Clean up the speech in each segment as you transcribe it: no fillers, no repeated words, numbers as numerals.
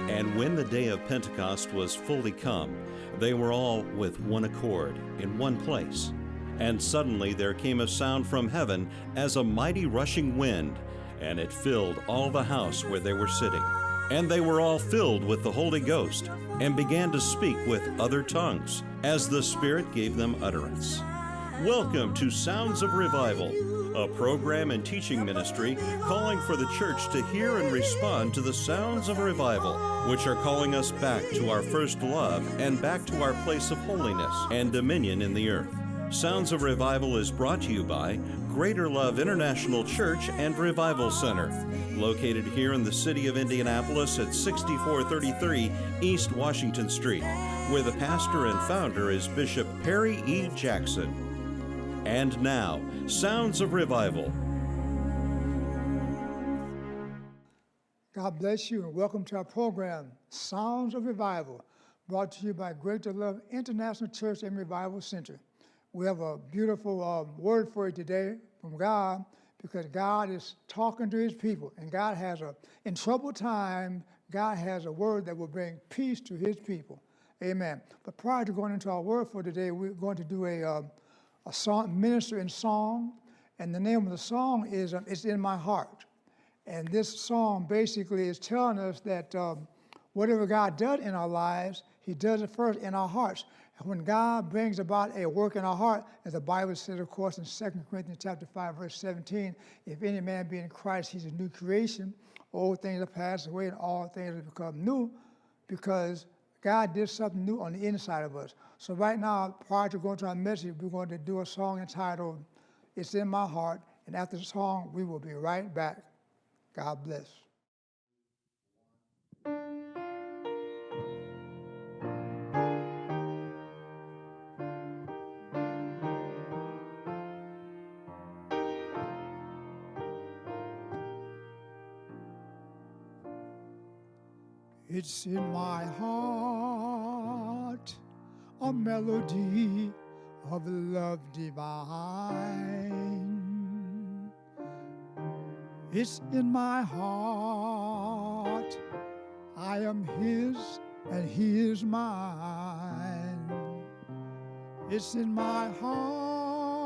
And when the day of Pentecost was fully come, they were all with one accord in one place. And suddenly there came a sound from heaven as a mighty rushing wind, and it filled all the house where they were sitting. And they were all filled with the Holy Ghost, and began to speak with other tongues, as the Spirit gave them utterance. Welcome to Sounds of Revival, a program and teaching ministry calling for the church to hear and respond to the sounds of revival, which are calling us back to our first love and back to our place of holiness and dominion in the earth. Sounds of Revival is brought to you by Greater Love International Church and Revival Center, located here in the city of Indianapolis at 6433 East Washington Street, where the pastor and founder is Bishop Perry E. Jackson. And now, Sounds of Revival. God bless you and welcome to our program, Sounds of Revival, brought to you by Greater Love International Church and Revival Center. We have a beautiful word for you today from God, because God is talking to his people, and God has in troubled time, God has a word that will bring peace to his people. Amen. But prior to going into our word for today, we're going to do a song, minister in song, and the name of the song is It's in My Heart. And this song basically is telling us that whatever God does in our lives, he does it first in our hearts. And when God brings about a work in our heart, as the Bible says, of course, in 2 Corinthians chapter 5, verse 17, if any man be in Christ, he's a new creation. Old things have passed away and all things have become new, because God did something new on the inside of us. So right now, prior to going to our message, we're going to do a song entitled, It's in My Heart. And after the song, we will be right back. God bless. It's in my heart, a melody of love divine. It's in my heart, I am his and he is mine. It's in my heart,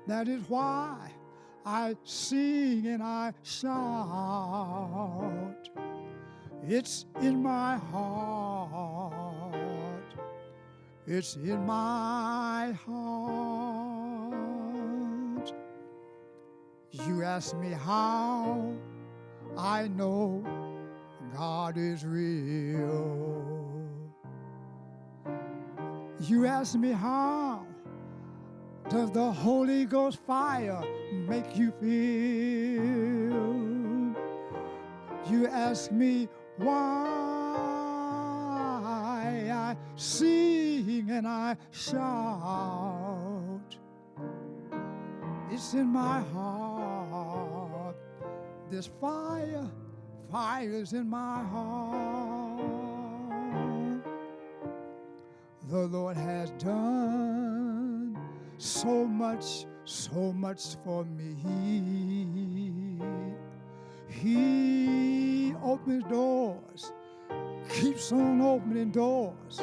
that is why I sing and I shout. It's in my heart, it's in my heart. You ask me how I know God is real. You ask me how does the Holy Ghost fire make you feel. You ask me why I sing and I shout. It's in my heart. This fire's in my heart. The Lord has done so much for me. He opens doors, keeps on opening doors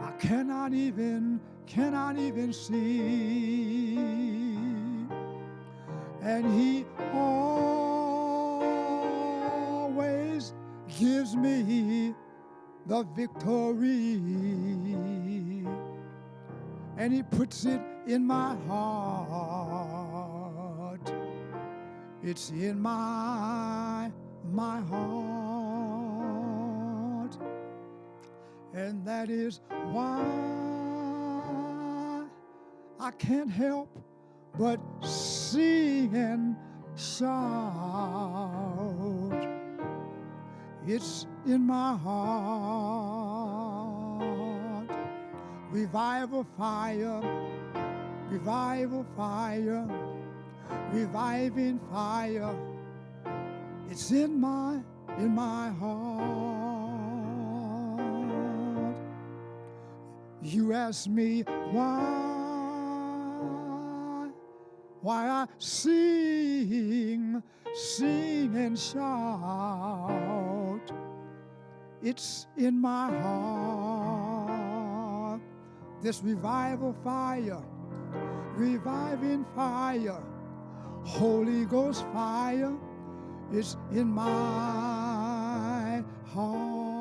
I cannot even see. And he always gives me the victory. And he puts it in my heart. It's in my heart. And that is why I can't help but sing and shout. It's in my heart. Revival fire, reviving fire. It's in my heart. You ask me why I sing and shout. it's in my heart. This revival fire, reviving fire, Holy Ghost fire, it's in my heart.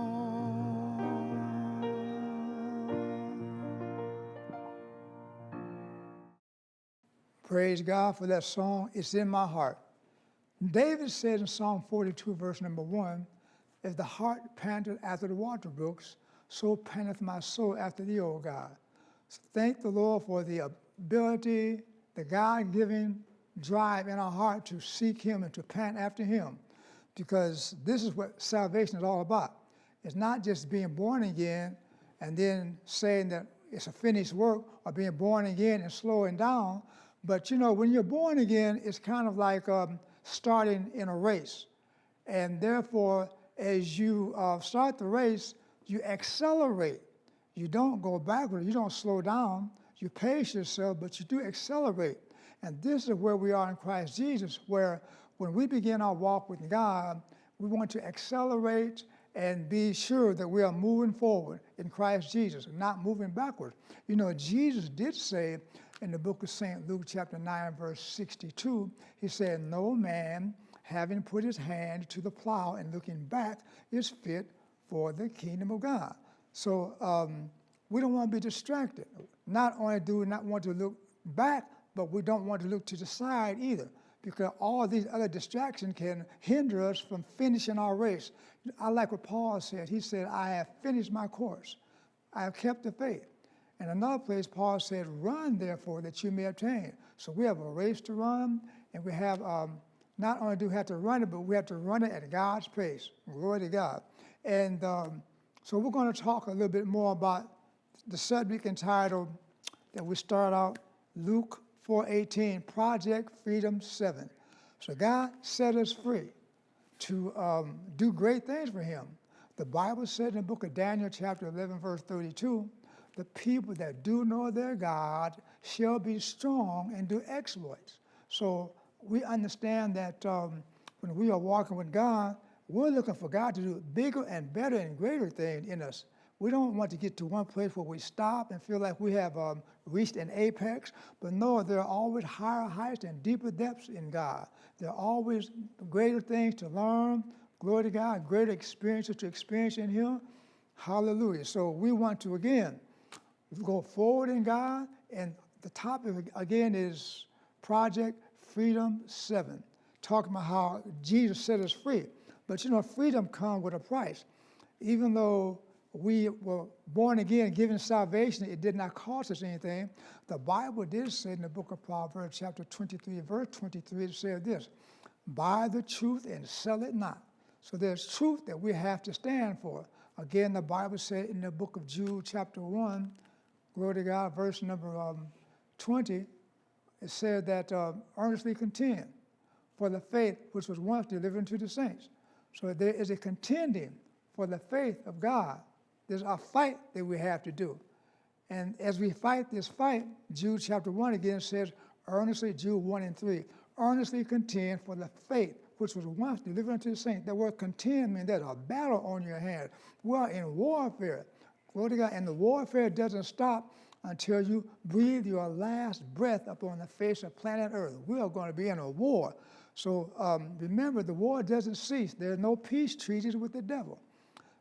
Praise God for that song, It's in My Heart. David said in Psalm 42, verse number 1, as the heart panteth after the water brooks, so panteth my soul after thee, O God. So thank the Lord for the ability, the God-given drive in our heart to seek him and to pant after him, because this is what salvation is all about. It's not just being born again and then saying that it's a finished work, or being born again and slowing down. But you know, when you're born again, it's kind of like starting in a race. And therefore, as you start the race, you accelerate. You don't go backward, you don't slow down, you pace yourself, but you do accelerate. And this is where we are in Christ Jesus, where when we begin our walk with God, we want to accelerate and be sure that we are moving forward in Christ Jesus, not moving backward. You know, Jesus did say in the book of St. Luke chapter 9, verse 62, he said, no man having put his hand to the plow and looking back is fit for the kingdom of God. So we don't want to be distracted. Not only do we not want to look back, but we don't want to look to the side either, because all these other distractions can hinder us from finishing our race. I like what Paul said. He said, I have finished my course. I have kept the faith. In another place, Paul said, run, therefore, that you may obtain. So we have a race to run, and we have, not only do we have to run it, but we have to run it at God's pace. Glory to God. And so we're going to talk a little bit more about the subject entitled that we start out, Luke 4:18, Project Freedom 7. So God set us free to do great things for him. The Bible said in the book of Daniel, chapter 11, verse 32, the people that do know their God shall be strong and do exploits. So we understand that when we are walking with God, we're looking for God to do bigger and better and greater things in us. We don't want to get to one place where we stop and feel like we have reached an apex, but no, there are always higher heights and deeper depths in God. There are always greater things to learn, glory to God, greater experiences to experience in him. Hallelujah. So we want to, again, go forward in God, and the topic, again, is Project Freedom 7, talking about how Jesus set us free. But you know, freedom comes with a price. Even though we were born again, given salvation, it did not cost us anything. The Bible did say in the book of Proverbs, chapter 23, verse 23, it said this, buy the truth and sell it not. So there's truth that we have to stand for. Again, the Bible said in the book of Jude, chapter 1, glory to God, verse number 20, it said that earnestly contend for the faith which was once delivered unto the saints. So there is a contending for the faith of God. There's a fight that we have to do. And as we fight this fight, Jude chapter 1 again says, earnestly, Jude 1 and 3, earnestly contend for the faith which was once delivered unto the saints. That word contend means there's a battle on your hands. We are in warfare. Glory to God. And the warfare doesn't stop until you breathe your last breath upon the face of planet Earth. We are going to be in a war. So remember, the war doesn't cease. There are no peace treaties with the devil.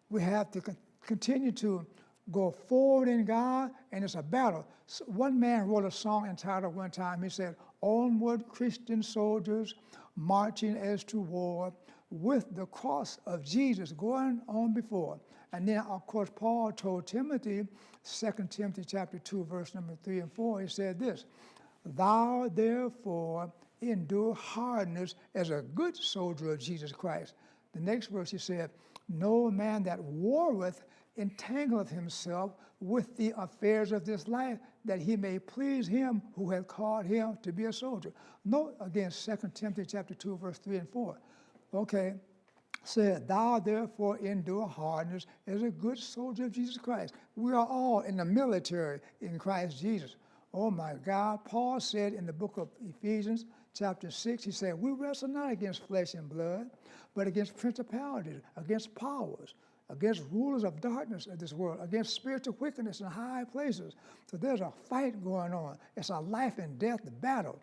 We have to continue to go forward in God, and it's a battle. So one man wrote a song entitled one time, he said, onward Christian soldiers marching as to war, with the cross of Jesus going on before. And then, of course, Paul told Timothy, 2 Timothy chapter 2, verse number 3 and 4, he said this, thou therefore endure hardness as a good soldier of Jesus Christ. The next verse he said, no man that warreth entangleth himself with the affairs of this life, that he may please him who hath called him to be a soldier. Note again 2 Timothy chapter 2, verse 3 and 4. Okay, said, thou therefore endure hardness as a good soldier of Jesus Christ. We are all in the military in Christ Jesus. Oh my God, Paul said in the book of Ephesians chapter 6, he said, we wrestle not against flesh and blood, but against principalities, against powers, against rulers of darkness of this world, against spiritual wickedness in high places. So there's a fight going on. It's a life and death battle.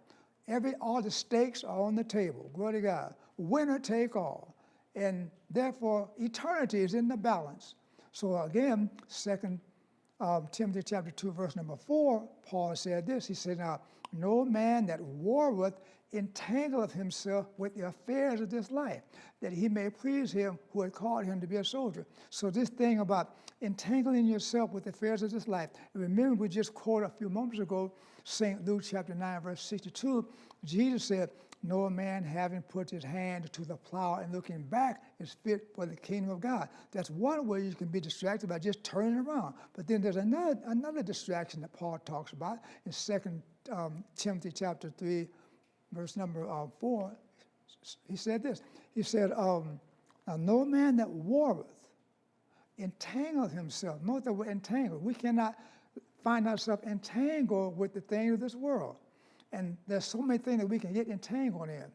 All the stakes are on the table. Glory to God. Winner take all. And therefore, eternity is in the balance. So again, 2 Timothy chapter 2, verse number 4, Paul said this. He said, now, no man that warreth entangleth himself with the affairs of this life, that he may please him who had called him to be a soldier. So this thing about entangling yourself with the affairs of this life, and remember we just quoted a few moments ago, St. Luke chapter 9, verse 62, Jesus said, no man having put his hand to the plow and looking back is fit for the kingdom of God. That's one way you can be distracted by just turning around. But then there's another distraction that Paul talks about in 2 Timothy chapter 3, verse number 4. He said this. He said, now no man that warreth entangleth himself. Note that we're entangled. We cannot find ourselves entangled with the things of this world. And there's so many things that we can get entangled in.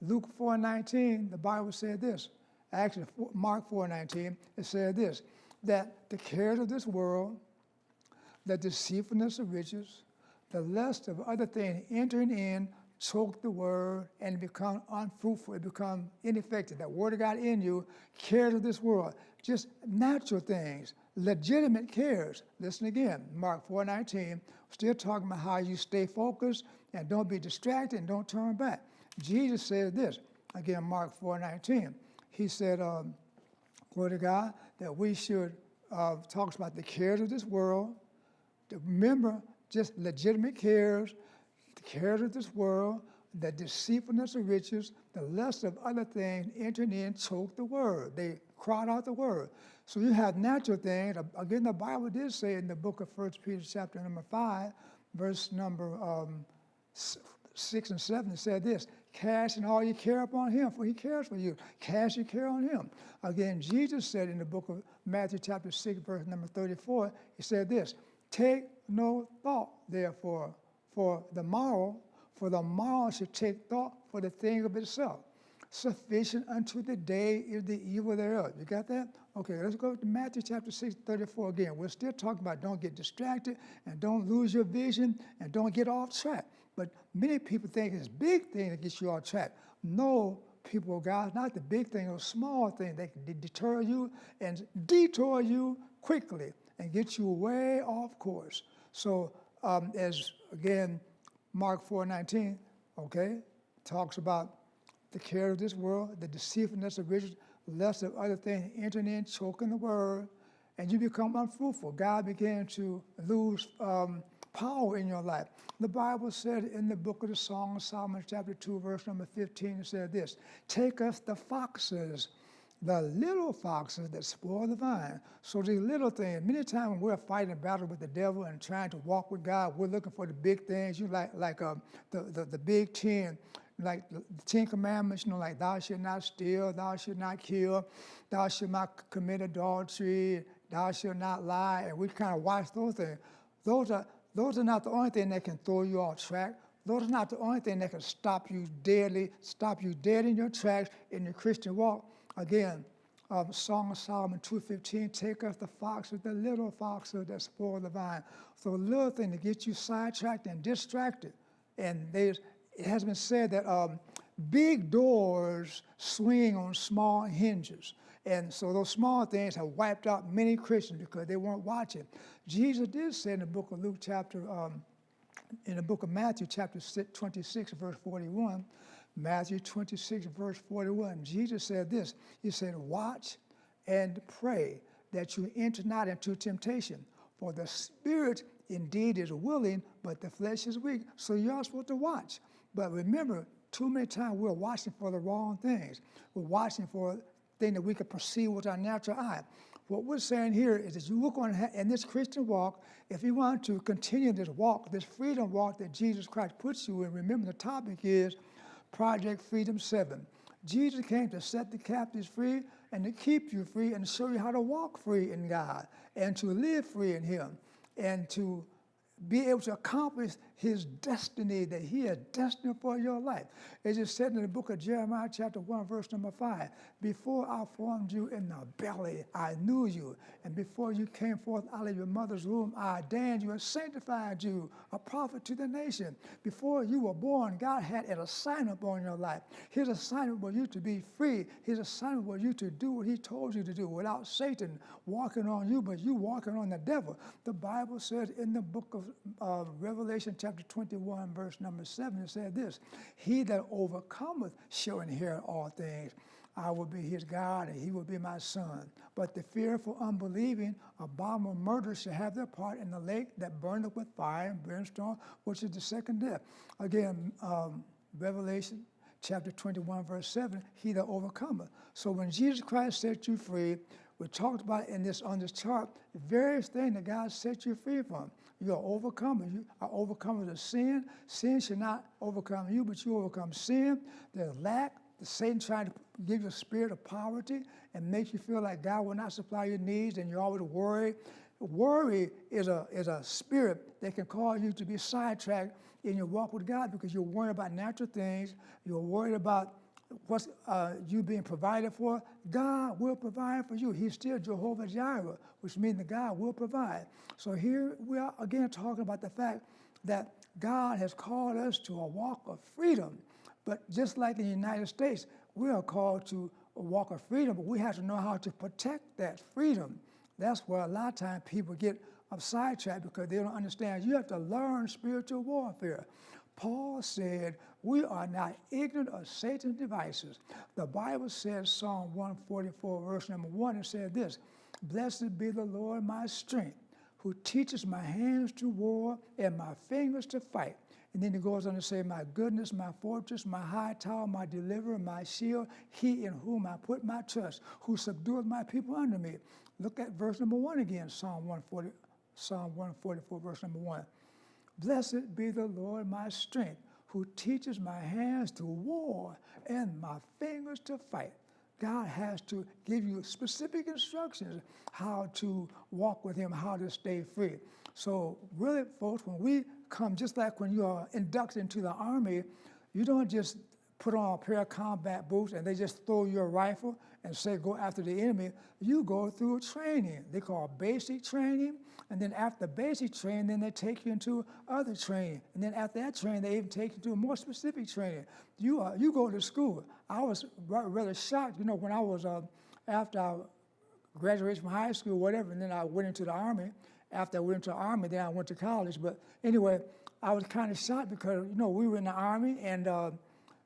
Luke 4:19, the Bible said this. Actually, Mark 4:19, it said this, that the cares of this world, the deceitfulness of riches, the lust of other things entering in, choke the word and become unfruitful, it become ineffective. That word of God in you, cares of this world, just natural things, legitimate cares. Listen again, Mark 4:19, still talking about how you stay focused and don't be distracted and don't turn back. Jesus said this, again, Mark 4:19. He said, glory to God, that we should, talks about the cares of this world. Remember, just legitimate cares, the cares of this world, the deceitfulness of riches, the lust of other things entering in, choke the word. They crowd out the word. So you have natural things. Again, the Bible did say in the book of 1 Peter chapter number 5, verse number 6 and 7, it said this, casting all your care upon him, for he cares for you. Cast your care on him. Again, Jesus said in the book of Matthew chapter 6, verse number 34, he said this, take no thought, therefore, for the morrow should take thought for the thing of itself. Sufficient unto the day is the evil thereof. You got that? Okay, let's go to Matthew chapter 6, 34 again. We're still talking about don't get distracted and don't lose your vision and don't get off track. But many people think it's a big thing that gets you off track. No, people of God, not the big thing, or small thing. They can deter you and detour you quickly and get you way off course. So as, again, Mark 4:19, okay, talks about the care of this world, the deceitfulness of riches, lust of other things, entering in, choking the word, and you become unfruitful. God began to lose power in your life. The Bible said in the book of the Song of Solomon, chapter 2, verse number 15, it said this, take us the foxes, the little foxes that spoil the vine. So these little things, many times when we're fighting a battle with the devil and trying to walk with God, we're looking for the big things, the big 10, like the 10 Commandments, like thou shalt not steal, thou shalt not kill, thou shalt not commit adultery, thou shalt not lie, and we kind of watch those things. Those are not the only thing that can throw you off track. Those are not the only thing that can stop you dead in your tracks in your Christian walk. Again, Song of Solomon 2:15, take us the foxes, the little foxes that spoil the vine. So a little thing to get you sidetracked and distracted. And it has been said that big doors swing on small hinges. And so those small things have wiped out many Christians because they weren't watching. Jesus did say in the book of in the book of Matthew chapter 26, verse 41, Matthew 26, verse 41, Jesus said this. He said, watch and pray that you enter not into temptation. For the spirit indeed is willing, but the flesh is weak. So you're supposed to watch. But remember, too many times we're watching for the wrong things. We're watching for things that we can perceive with our natural eye. What we're saying here is that you look on in this Christian walk, if you want to continue this walk, this freedom walk that Jesus Christ puts you in, remember the topic is Project Freedom 7. Jesus came to set the captives free and to keep you free and to show you how to walk free in God and to live free in Him and to be able to accomplish his destiny that he has destined for your life. It is said in the book of Jeremiah chapter 1 verse number 5, before I formed you in the belly, I knew you. And before you came forth out of your mother's womb, I ordained you and sanctified you, a prophet to the nation. Before you were born, God had an assignment on your life. His assignment was you to be free. His assignment was you to do what he told you to do without Satan walking on you, but you walking on the devil. The Bible says in the book of Revelation chapter 21 verse number 7, it said this, he that overcometh shall inherit all things. I will be his God, and he will be my son. But the fearful, unbelieving, abominable murderers shall have their part in the lake that burneth with fire and brimstone, which is the second death. Again, Revelation chapter 21, verse 7, he that overcometh. So when Jesus Christ set you free, we talked about on this chart, the various things that God set you free from. You are overcomer. You are overcomers of sin. Sin should not overcome you, but you overcome sin. There's lack. Satan trying to give you a spirit of poverty and make you feel like God will not supply your needs, and you're always worried. Worry is a spirit that can cause you to be sidetracked in your walk with God because you're worried about natural things. You're worried about what's you being provided for. God will provide for you. He's still Jehovah Jireh, which means that God will provide. So here we are again talking about the fact that God has called us to a walk of freedom. But just like in the United States, we are called to a walk of freedom, but we have to know how to protect that freedom. That's where a lot of times people get sidetracked because they don't understand. You have to learn spiritual warfare. Paul said, we are not ignorant of Satan's devices. The Bible says, Psalm 144, verse number 1, it said this, blessed be the Lord my strength, who teaches my hands to war and my fingers to fight. And then he goes on to say, my goodness, my fortress, my high tower, my deliverer, my shield, he in whom I put my trust, who subdueth my people under me. Look at verse number 1 again, Psalm 144, verse number 1. Blessed be the Lord my strength, who teaches my hands to war and my fingers to fight. God has to give you specific instructions how to walk with him, how to stay free. So really, folks, when we come, just like when you are inducted into the Army, you don't just put on a pair of combat boots and they just throw you a rifle and say go after the enemy. You go through training. They call basic training, and then after basic training, then they take you into other training. And then after that training, they even take you to more specific training. You go to school. I was rather shocked, when I was, after I graduated from high school, whatever, and then I went into the Army. After I went into the Army, then I went to college. But anyway, I was kind of shocked because, we were in the Army and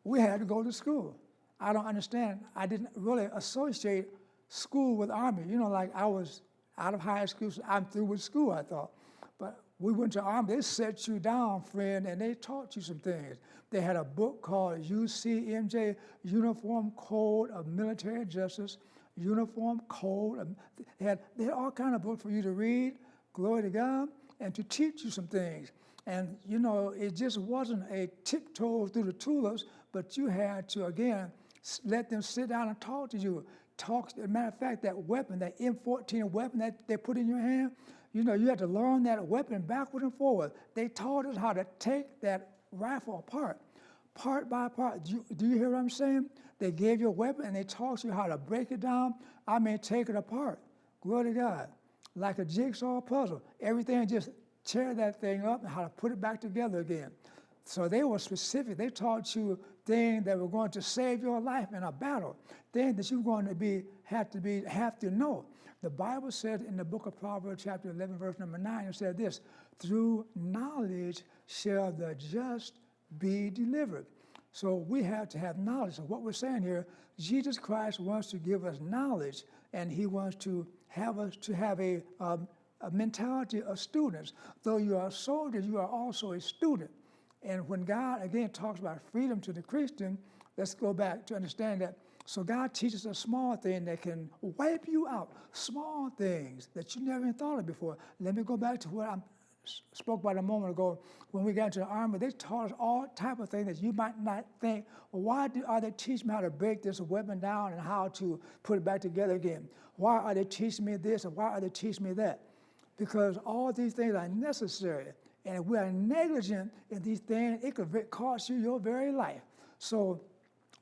we had to go to school. I don't understand. I didn't really associate school with Army. Like I was out of high school, so I'm through with school, I thought. But we went to Army. They set you down, friend, and they taught you some things. They had a book called UCMJ, Uniform Code of Military Justice, Uniform Code. They had all kind of books for you to read, glory to God, and to teach you some things. And, it just wasn't a tiptoe through the tulips, but you had to, again, let them sit down and talk to you. As a matter of fact, that weapon, that M14 weapon that they put in your hand, you had to learn that weapon backward and forward. They taught us how to take that rifle apart, part by part. Do you hear what I'm saying? They gave you a weapon and they taught you how to break it down. Take it apart. Glory to God. Like a jigsaw puzzle. Everything, just tear that thing up and how to put it back together again. So they were specific. They taught you things that were going to save your life in a battle, things that you're going to have to know. The Bible said in the book of Proverbs, chapter 11, verse number 9, it said this, through knowledge shall the just be delivered. So we have to have knowledge. So what we're saying here, Jesus Christ wants to give us knowledge, and he wants to have us to have a mentality of students. Though you are a soldier, you are also a student. And when God, again, talks about freedom to the Christian, let's go back to understand that. So God teaches a small thing that can wipe you out, small things that you never even thought of before. Let me go back to what I spoke about a moment ago. When we got into the Army, they taught us all type of things that you might not think, well, why are they teaching me how to break this weapon down and how to put it back together again? Why are they teaching me this and why are they teaching me that? Because all these things are necessary. And if we are negligent in these things, it could cost you your very life. So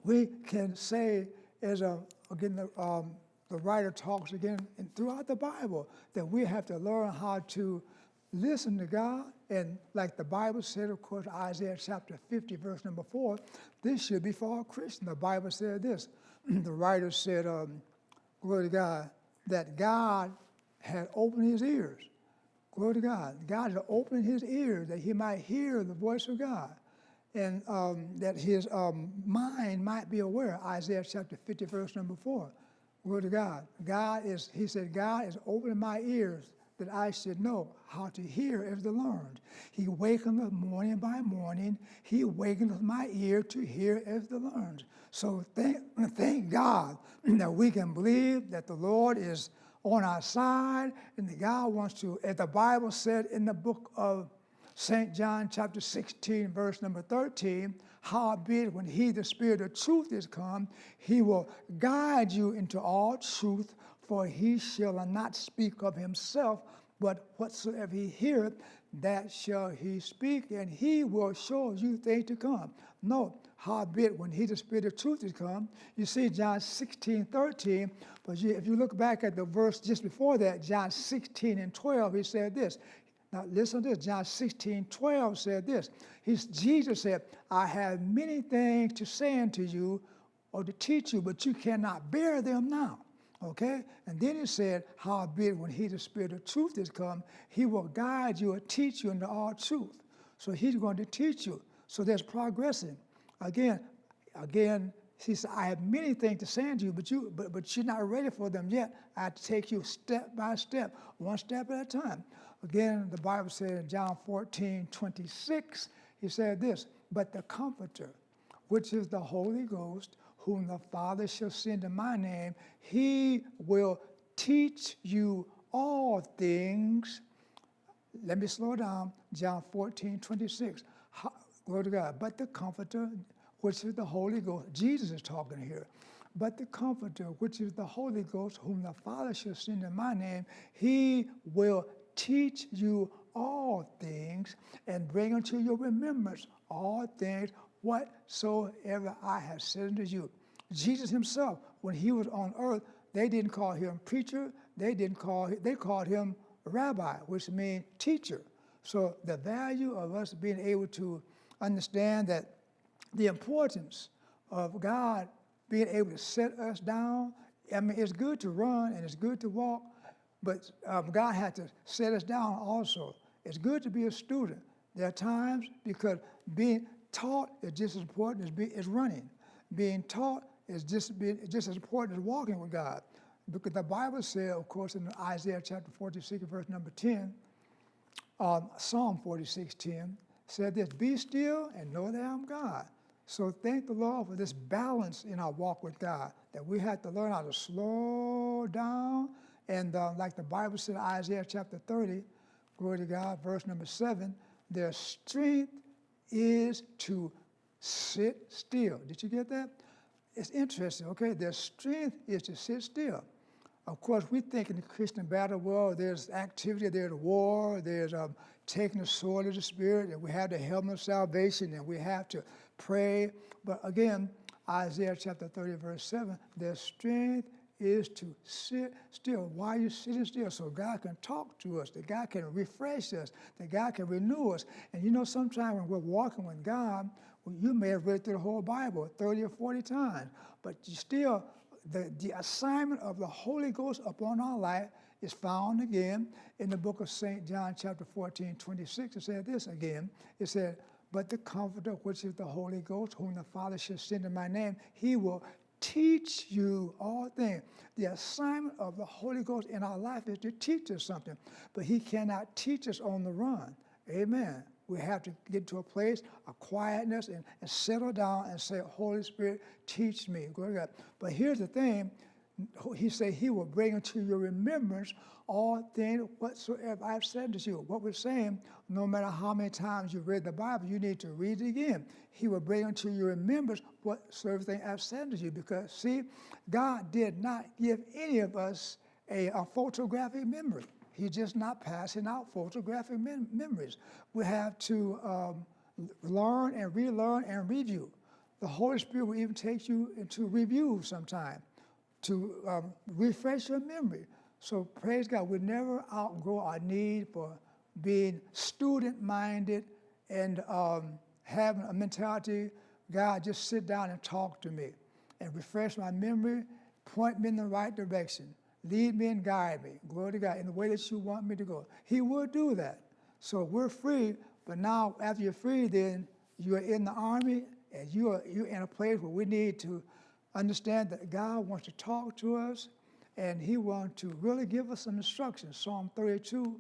we can say, as again, the writer talks again and throughout the Bible, that we have to learn how to listen to God. And like the Bible said, of course, Isaiah chapter 50, verse number 4, this should be for all Christians. The Bible said this. The writer said, glory to God, that God had opened his ears. Glory to God. God had opened his ears that he might hear the voice of God, and that his mind might be aware. Isaiah chapter 50, verse number 4. Glory to God. He said, God is opening my ears that I should know how to hear as the learned. He wakeneth morning by morning. He wakeneth my ear to hear as the learned. So thank God that we can believe that the Lord is on our side, and that God wants to, as the Bible said in the book of St. John chapter 16, verse number 13, howbeit when he, the Spirit of truth, is come, he will guide you into all truth, for he shall not speak of himself, but whatsoever he heareth, that shall he speak, and he will show you things to come. No, howbeit when he, the Spirit of truth, is come, you see John 16, 13, but if you look back at the verse just before that, John 16 and 12, he said this. Now listen to this, John 16, 12 said this. Jesus said, I have many things to say unto you or to teach you, but you cannot bear them now. Okay? And then he said, howbeit when he, the Spirit of truth, is come, he will guide you and teach you into all truth. So he's going to teach you. So there's progressing. Again, he said, I have many things to say unto you, but you're not ready for them yet. I have to take you step by step, one step at a time. Again, the Bible said in John 14, 26, he said this, but the Comforter, which is the Holy Ghost, whom the Father shall send in my name, he will teach you all things. Let me slow down. John 14, 26. Glory to God. But the Comforter, which is the Holy Ghost, Jesus is talking here. But the Comforter, which is the Holy Ghost, whom the Father shall send in my name, he will teach you all things and bring unto your remembrance all things whatsoever I have said unto you. Jesus himself, when he was on earth, they didn't call him preacher, they called him rabbi, which means teacher. So the value of us being able to understand that the importance of God being able to set us down, I mean, it's good to run and it's good to walk, but God had to set us down also. It's good to be a student. There are times because being taught is just as important as running. Being taught is just as important as walking with God. Because the Bible said, of course, in Isaiah chapter 46, verse number 10, Psalm 46:10, said this, be still and know that I am God. So thank the Lord for this balance in our walk with God, that we have to learn how to slow down. And like the Bible said in Isaiah chapter 30, glory to God, verse number 7, their strength is to sit still. Did you get that? It's interesting, okay? Their strength is to sit still. Of course, we think in the Christian battle world, there's activity, there's war, there's taking the sword of the Spirit, and we have the helmet of salvation, and we have to pray. But again, Isaiah chapter 30, verse 7, their strength is to sit still. Why are you sitting still? So God can talk to us, that God can refresh us, that God can renew us. And you know, sometimes when we're walking with God, you may have read through the whole Bible 30 or 40 times, but you still, the assignment of the Holy Ghost upon our life is found again in the book of St. John chapter 14, 26. It said this again. It said, but the Comforter, which is the Holy Ghost, whom the Father shall send in my name, he will teach you all things. The assignment of the Holy Ghost in our life is to teach us something, but he cannot teach us on the run. Amen. We have to get to a place of quietness and settle down and say, Holy Spirit, teach me. Glory to God. But here's the thing. He said he will bring into your remembrance all things whatsoever I've said to you. What we're saying, no matter how many times you read the Bible, you need to read it again. He will bring into your remembrance whatsoever thing I've said to you. Because, see, God did not give any of us a photographic memory. He's just not passing out photographic memories. We have to learn and relearn and review. The Holy Spirit will even take you into review sometime to refresh your memory. So praise God, we never outgrow our need for being student-minded and having a mentality, God, just sit down and talk to me and refresh my memory, point me in the right direction, lead me and guide me, glory to God, in the way that you want me to go. He will do that. So we're free, but now after you're free, then you're in the army and you're in a place where we need to understand that God wants to talk to us and he wants to really give us some instructions. Psalm 32,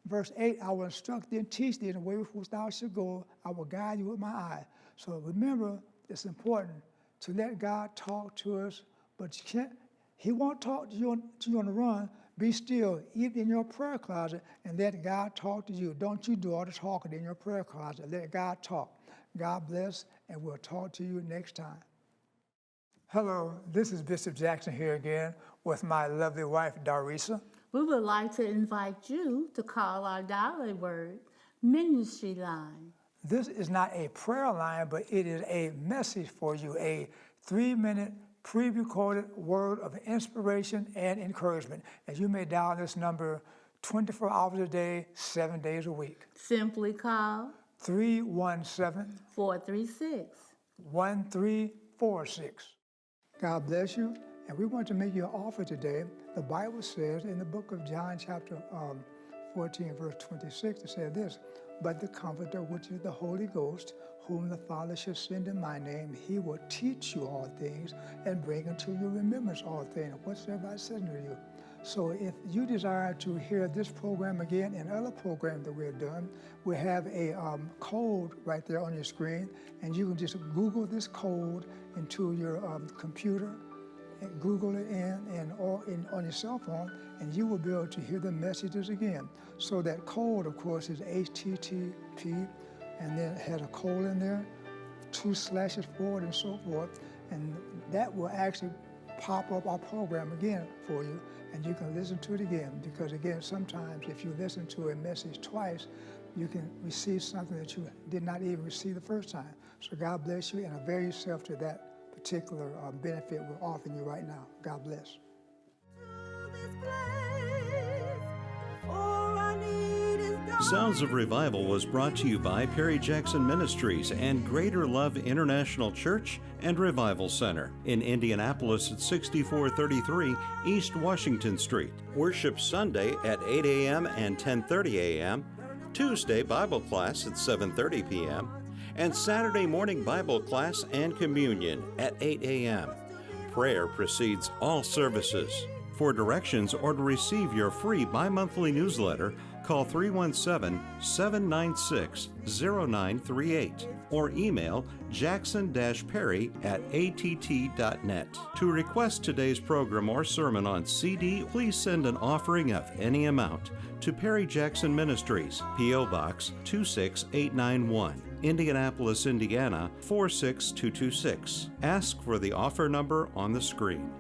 verse 8, I will instruct thee and teach thee in the way which thou shalt go. I will guide you with my eye. So remember, it's important to let God talk to us, but you can't, he won't talk to you on the run. Be still, even in your prayer closet, and let God talk to you. Don't you do all the talking in your prayer closet. Let God talk. God bless, and we'll talk to you next time. Hello, this is Bishop Jackson here again with my lovely wife, Darisa. We would like to invite you to call our Daily Word ministry line. This is not a prayer line, but it is a message for you, a 3-minute pre-recorded word of inspiration and encouragement. And you may dial this number 24 hours a day, 7 days a week. Simply call 317-436-1346. God bless you. And we want to make you an offer today. The Bible says in the book of John chapter 14, verse 26, it says this, but the Comforter, which is the Holy Ghost, whom the Father shall send in my name, he will teach you all things and bring unto your remembrance all things, whatsoever I said unto you. So if you desire to hear this program again and other programs that we've done, we have a code right there on your screen, and you can just Google this code into your computer, and Google it on your cell phone, and you will be able to hear the messages again. So that code, of course, is HTTP, and then it has a colon there, 2// forward, and so forth, and that will actually pop up our program again for you, and you can listen to it again, because again, sometimes if you listen to a message twice, you can receive something that you did not even receive the first time. So God bless you, and avail yourself to that particular benefit we're offering you right now. God bless. Sounds of Revival was brought to you by Perry Jackson Ministries and Greater Love International Church and Revival Center in Indianapolis at 6433 East Washington Street. Worship Sunday at 8 a.m. and 10:30 a.m., Tuesday Bible class at 7:30 p.m., and Saturday morning Bible class and communion at 8 a.m. Prayer precedes all services. For directions or to receive your free bi-monthly newsletter, call 317-796-0938 or email jackson-perry@att.net. To request today's program or sermon on CD, please send an offering of any amount to Perry Jackson Ministries, P.O. Box 26891, Indianapolis, Indiana 46226. Ask for the offer number on the screen.